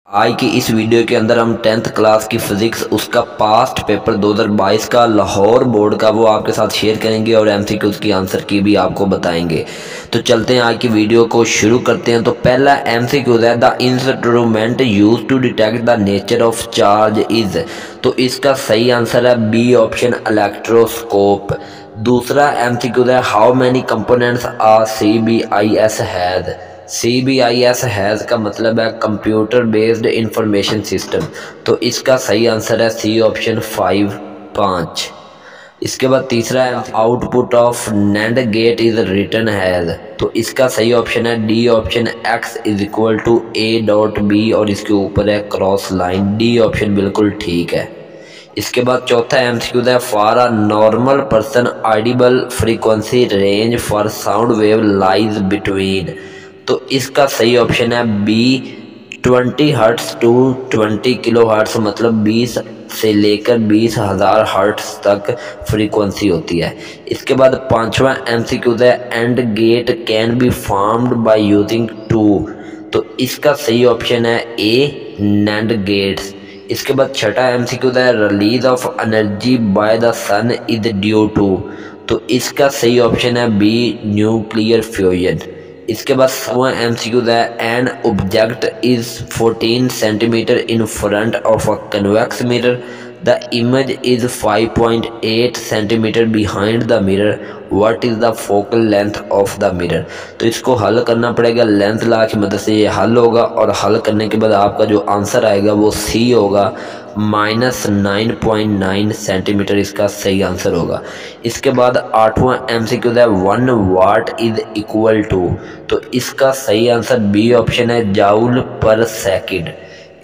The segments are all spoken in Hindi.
आज की इस वीडियो के अंदर हम 10th क्लास की फिज़िक्स उसका पास्ट पेपर 2022 का लाहौर बोर्ड का वो आपके साथ शेयर करेंगे और एमसीक्यूज़ की आंसर की भी आपको बताएंगे। तो चलते हैं आज की वीडियो को शुरू करते हैं। तो पहला एमसीक्यूज़ है the instrument use to detect the nature of charge is. तो इसका सही आंसर है बी ऑप्शन इलेक्ट्रोस्कोप। दूसरा एमसीक्यूज़ है how many components are CBIS has. CBIS has का मतलब है कंप्यूटर बेस्ड इंफॉर्मेशन सिस्टम। तो इसका सही आंसर है सी ऑप्शन 5। इसके बाद तीसरा है output of NAND gate is written has. तो इसका सही ऑप्शन है D option x is equal to A.B और इसके ऊपर है क्रॉस लाइन। डी ऑप्शन बिल्कुल ठीक है। इसके बाद चौथा एमसीक्यू है for a normal person audible frequency range for sound wave lies between. तो इसका सही ऑप्शन है B 20 hertz to 20 kilo hertz, मतलब 20 से लेकर 20,000 हर्ट्स तक फ्रीक्वेंसी होती है। इसके बाद पांचवा एमसीक्यू है AND gate can be formed by using two. तो इसका सही ऑप्शन है ए नैंड गेट्स। इसके बाद छठा एमसीक्यू है release of energy by the sun is due to. तो इसका सही ऑप्शन है बी न्यूक्लियर फ्यूजन। इसके बाद सवा एमसीक्यू है an object is 14 centimetre in front of a convex mirror, the image is 5.8 centimetre behind the mirror, what is the focal length of the mirror. तो इसको हल करना पड़ेगा, लेंथ ला की मदद से ये हल होगा और हल करने के बाद आपका जो आंसर आएगा वो सी होगा, -9.9 सेंटीमीटर इसका सही आंसर होगा। इसके बाद आठवां एमसीक्यू है 1 वाट इज इक्वल टू। तो इसका सही आंसर बी ऑप्शन है जाउल पर सेकंड।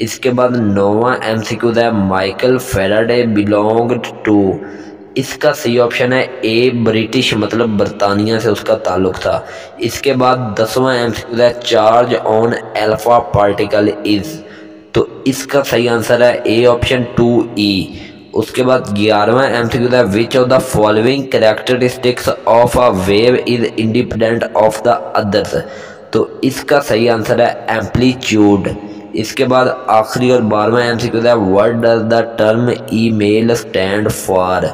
इसके बाद नौवां एमसीक्यू है माइकल फैराडे बिलोंग्ड टू। इसका सही ऑप्शन है ए ब्रिटिश, मतलब बरतानिया से उसका ताल्लुक था। इसके बाद 10वां एमसीक्यू है charge on alpha particle is. तो इसका सही आंसर है ए ऑप्शन 2E। उसके बाद 11वां एमसीक्यू है which of the following characteristics of a wave is independent of the others. तो इसका सही आंसर है एम्पलीट्यूड। इसके बाद आखिरी और 12वां एमसीक्यू है what does the term email stand for.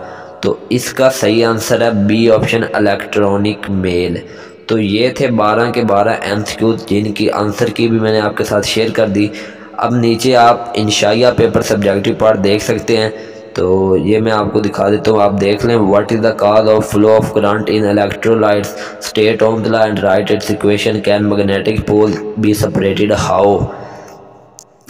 तो इसका सही आंसर है बी ऑप्शन इलेक्ट्रॉनिक मेल। तो ये थे 12 के 12 एमसीक्यू जिनकी आंसर की भी मैंने आपके साथ शेयर कर दी। अब नीचे आप इंशाइया पेपर सब्जेक्टिव पार्ट देख सकते हैं, तो ये मैं आपको दिखा देता हूँ, आप देख लें। What is the cause of flow of current in electrolytes, state of the law and write its equation, can magnetic pole be separated how.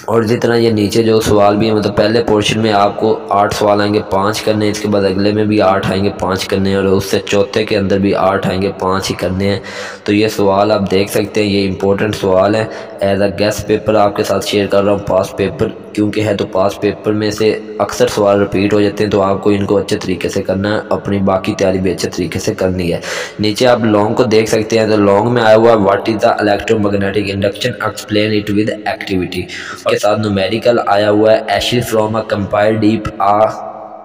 और इसी तरह ये नीचे जो सवाल भी है, मतलब पहले पोर्शन में आपको 8 सवाल आएंगे, 5 करने हैं। इसके बाद अगले में भी 8 आएंगे, 5 करने हैं, और उससे चौथे के अंदर भी 8 आएंगे, 5 ही करने हैं। तो ये सवाल आप देख सकते हैं, ये इंपॉर्टेंट सवाल है। एज अ गेस्ट पेपर आपके साथ शेयर कर रहा हूँ, पास पेपर क्योंकि है, तो पास पेपर में से अक्सर सवाल रिपीट हो जाते हैं, तो आपको इनको अच्छे तरीके से करना है, अपनी बाकी तैयारी भी अच्छे तरीके से करनी है। नीचे आप लॉन्ग को देख सकते हैं, तो लॉन्ग में आया हुआ है what is the electromagnetic induction, explain it with activity. के साथ न्यूमेरिकल आया हुआ है ashed from a compiled deep a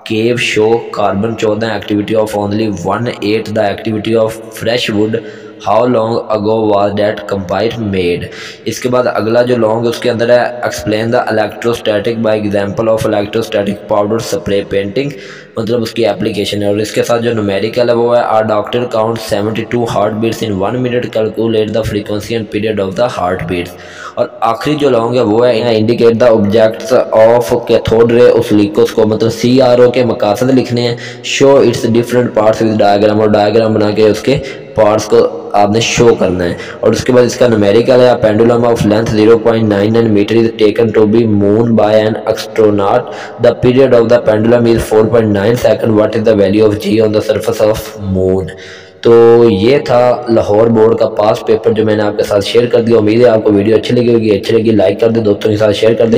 cave show carbon 14 activity of only 1/8 the activity of fresh wood, how long ago was that compile made. इसके बाद अगला जो लॉन्ग उसके अंदर है explain the electrostatic by example of electrostatic powder spray painting, मतलब उसकी एप्लीकेशन है। और इसके साथ जो न्यूमेरिकल है वो है a doctor count 72 heart beats in 1 minute, calculate the frequency and period of the heart beats. और आखिरी जो लॉन्ग है वो है indicate the objects of cathode ray oscilloscope, मतलब CRO के मकासद लिखने हैं, show its different parts with diagram, और डायग्राम बना के उसके पार्ट्स को आपने शो करना है। और उसके बाद इसका न्यूमेरिकल है pendulum of length 0.99 metre is taken to be moon by an astronaut, the period of the pendulum is 4.9 second, what is the value of G on the surface of moon. तो ये था लाहौर बोर्ड का पास पेपर जो मैंने आपके साथ शेयर कर दिया। उम्मीद है आपको वीडियो अच्छी लगी होगी, अच्छी लगी लाइक कर दे, दोस्तों के साथ शेयर कर दें।